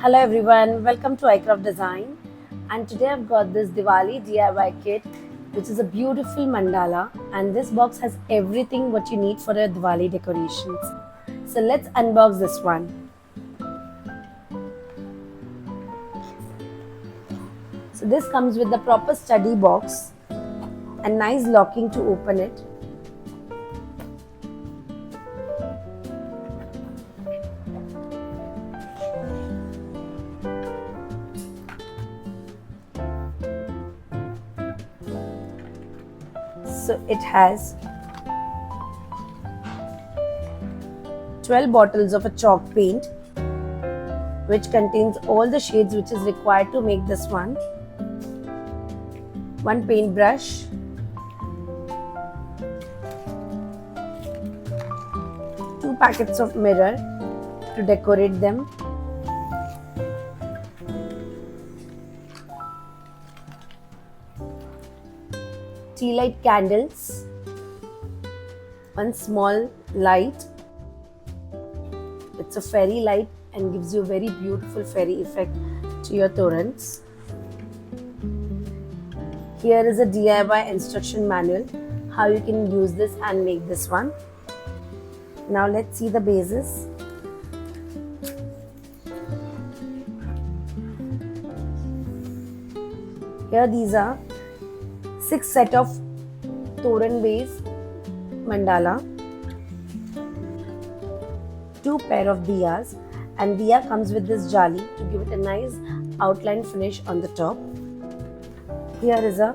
Hello everyone, welcome to iCraft Design, and today I've got this Diwali DIY kit which is a beautiful mandala, and this box has everything what you need for a Diwali decorations. So let's unbox this one. So this comes with the proper study box and nice locking to open it. So it has 12 bottles of a chalk paint which contains all the shades which is required to make this one. One paintbrush, two packets of mirror to decorate them, tea light candles, one small light. It's a fairy light and gives you a very beautiful fairy effect to your torrents. Here is a DIY instruction manual how you can use this and make this one. Now let's see the bases. Here these are 6 set of Toran base mandala, 2 pair of diyas, and diya comes with this jali to give it a nice outline finish on the top. Here is a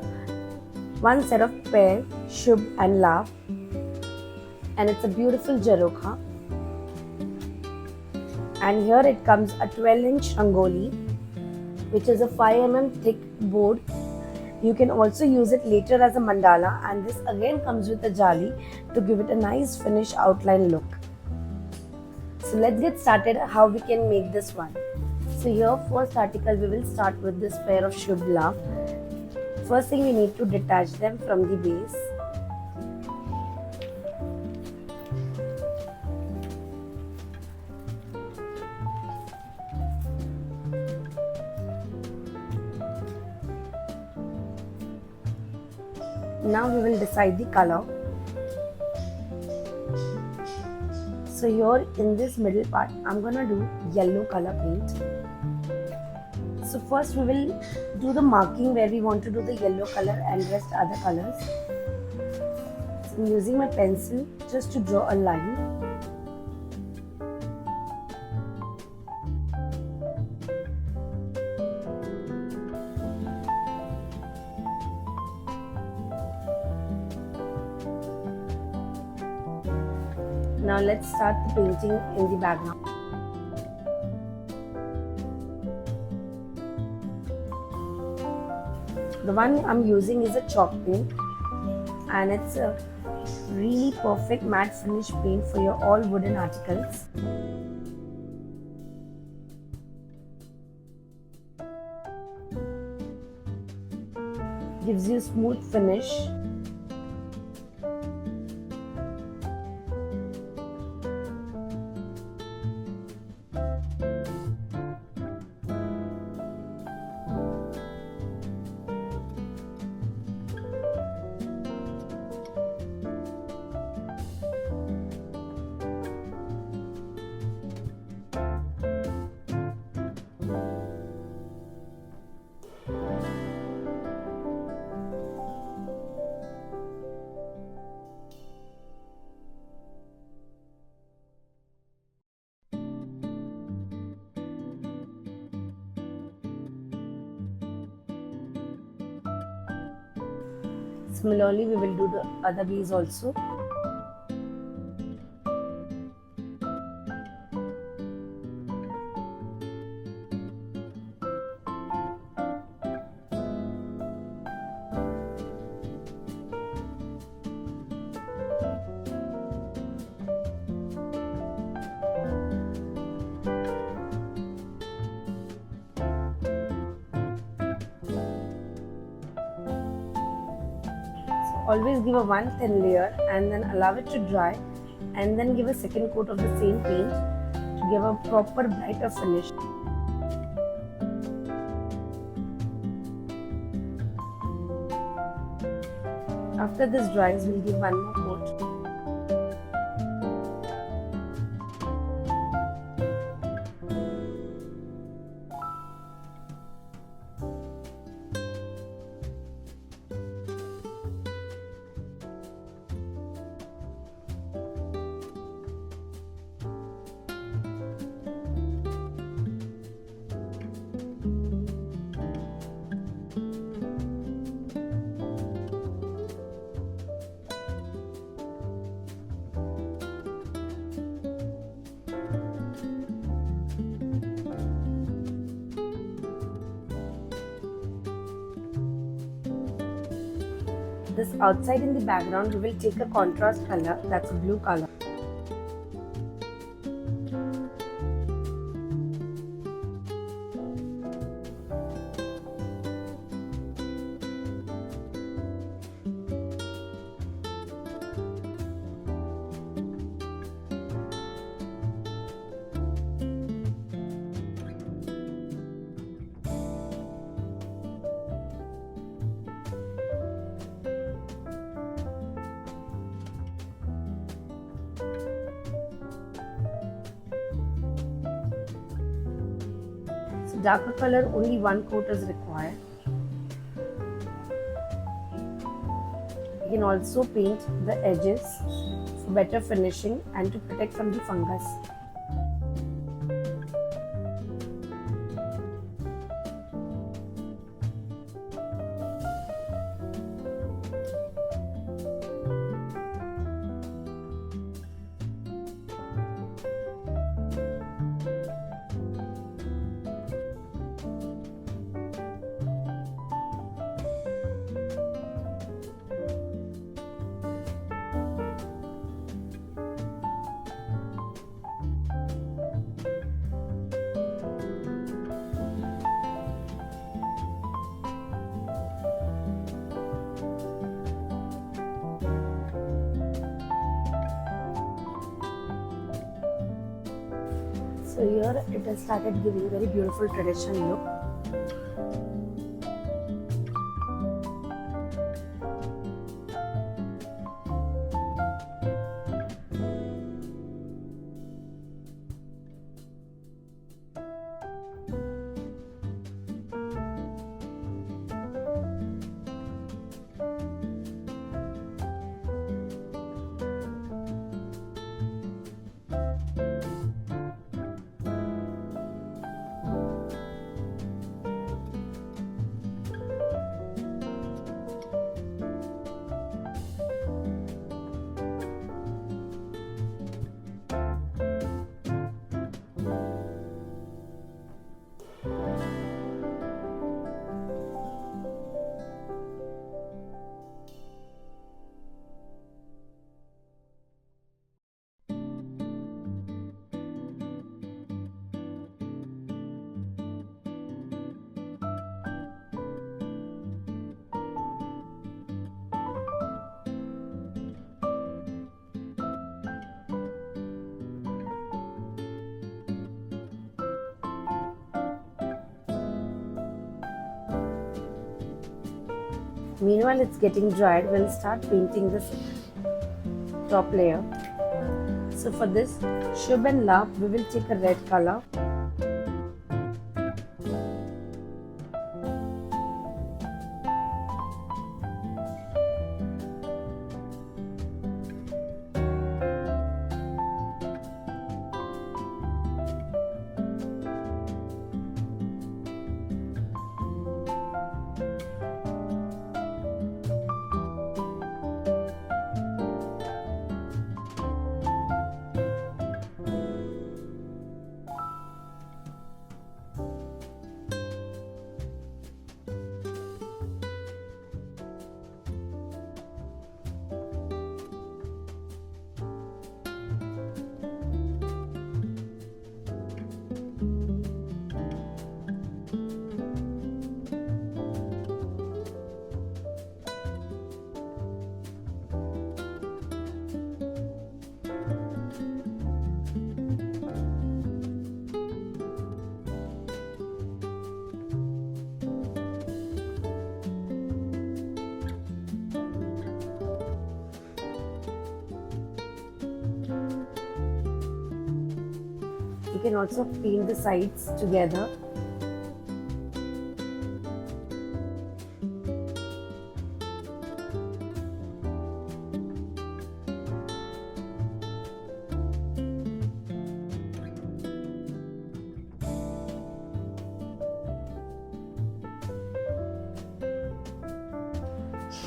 1 set of pair Shubh and Lav, and it's a beautiful jarokha. And here it comes a 12-inch rangoli, which is a 5 mm thick board. You can also use it later as a mandala, and this again comes with a jali to give it a nice finish outline look. So let's get started how we can make this one. So here first article we will start with this pair of Shubh Lav. First thing we need to detach them from the base. Now we will decide the color. So here in this middle part, I'm gonna do yellow color paint. So first we will do the marking where we want to do the yellow color and rest other colors. So I'm using my pencil just to draw a line. Now let's start the painting in the background. The one I'm using is a chalk paint, and it's a really perfect matte finish paint for your all wooden articles. Gives you smooth finish. Similarly, we will do the other bees also. Always give a one thin layer and then allow it to dry, and then give a second coat of the same paint to give a proper brighter finish. After this dries, we'll give one more coat. This outside in the background, we will take a contrast color, that's a blue color. So darker color, only one coat is required. You can also paint the edges for better finishing and to protect from the fungus. So here it has started giving very beautiful traditional look. Meanwhile, it's getting dried, we'll start painting this top layer. So for this Shubh and Labh, we will take a red color. You can also paint the sides together.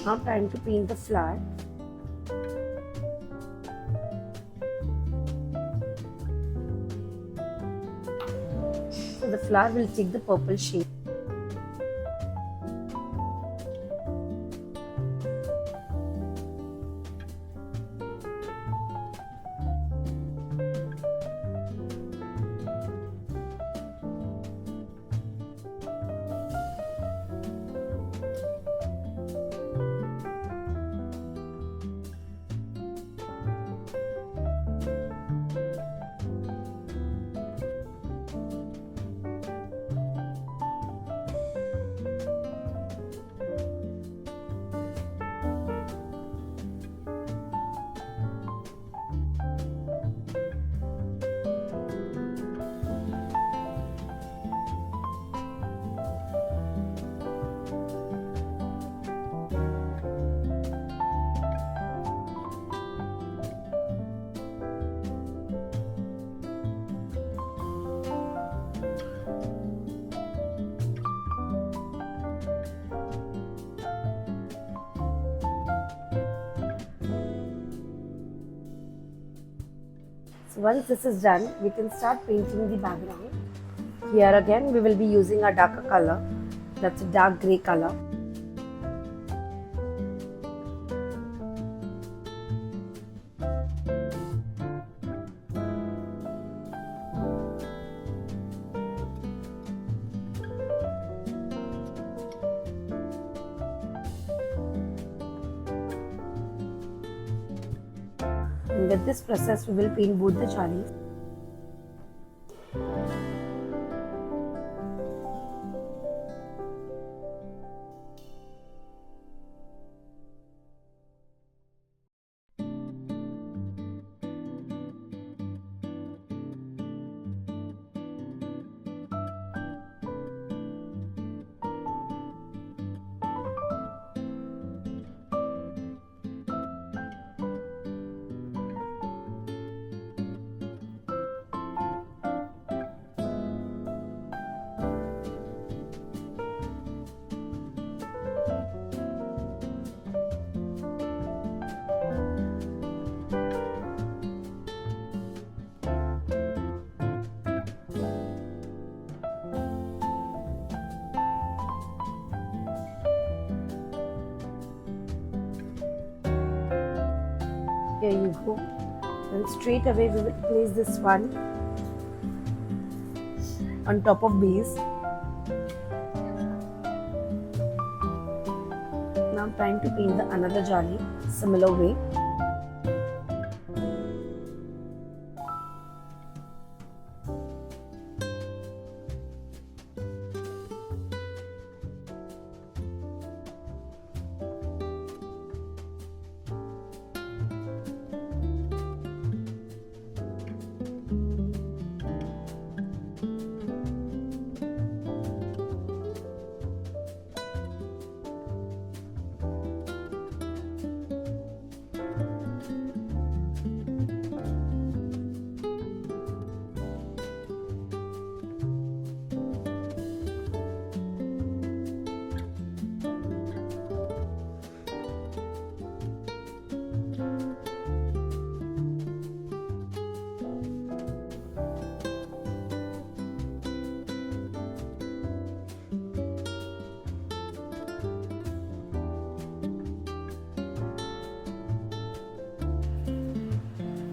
Now time to paint the flower. So the flower will take the purple shade. So once this is done, we can start painting the background. Here again, we will be using a darker color. That's a dark grey color. And with this process, we will paint both the jalis. Here you go. And straight away we will place this one on top of base. Now time to paint the another jali similar way.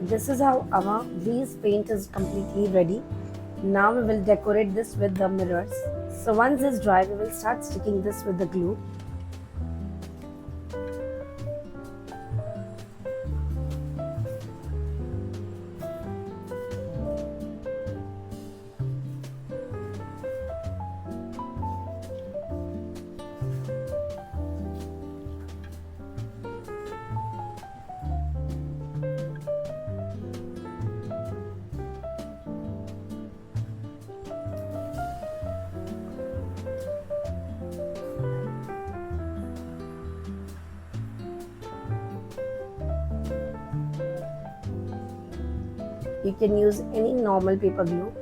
This is how our base paint is completely ready. Now we will decorate this with the mirrors. So once it's dry, we will start sticking this with the glue. You can use any normal paper glue.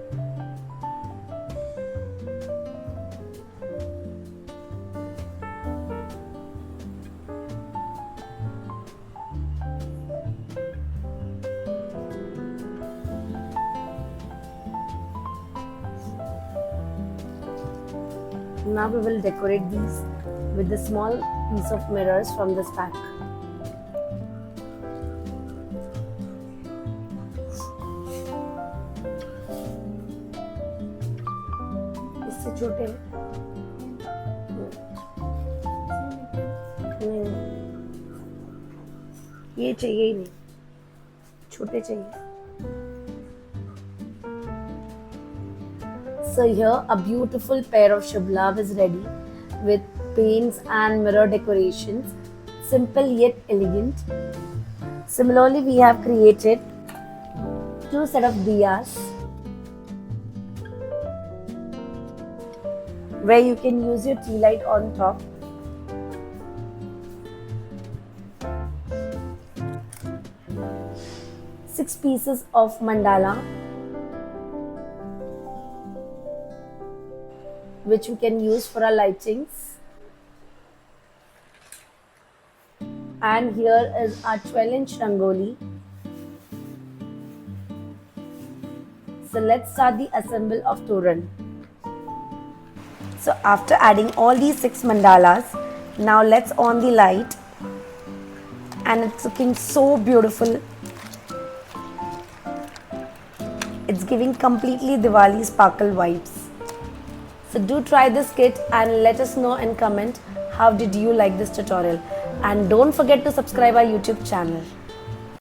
Now we will decorate these with the small piece of mirrors from this pack. इससे छोटे नहीं, ये चाहिए ही नहीं, छोटे चाहिए. So here a beautiful pair of Shubh Labh is ready with paints and mirror decorations, simple yet elegant. Similarly, we have created 2 set of diyas where you can use your tea light on top. Six pieces of mandala which we can use for our lightings. And here is our 12-inch rangoli. So let's start the assemble of toran. So after adding all these 6 mandalas, now let's on the light, and it's looking so beautiful. It's giving completely Diwali sparkle vibes. So do try this kit and let us know in comment how did you like this tutorial, and don't forget to subscribe our YouTube channel.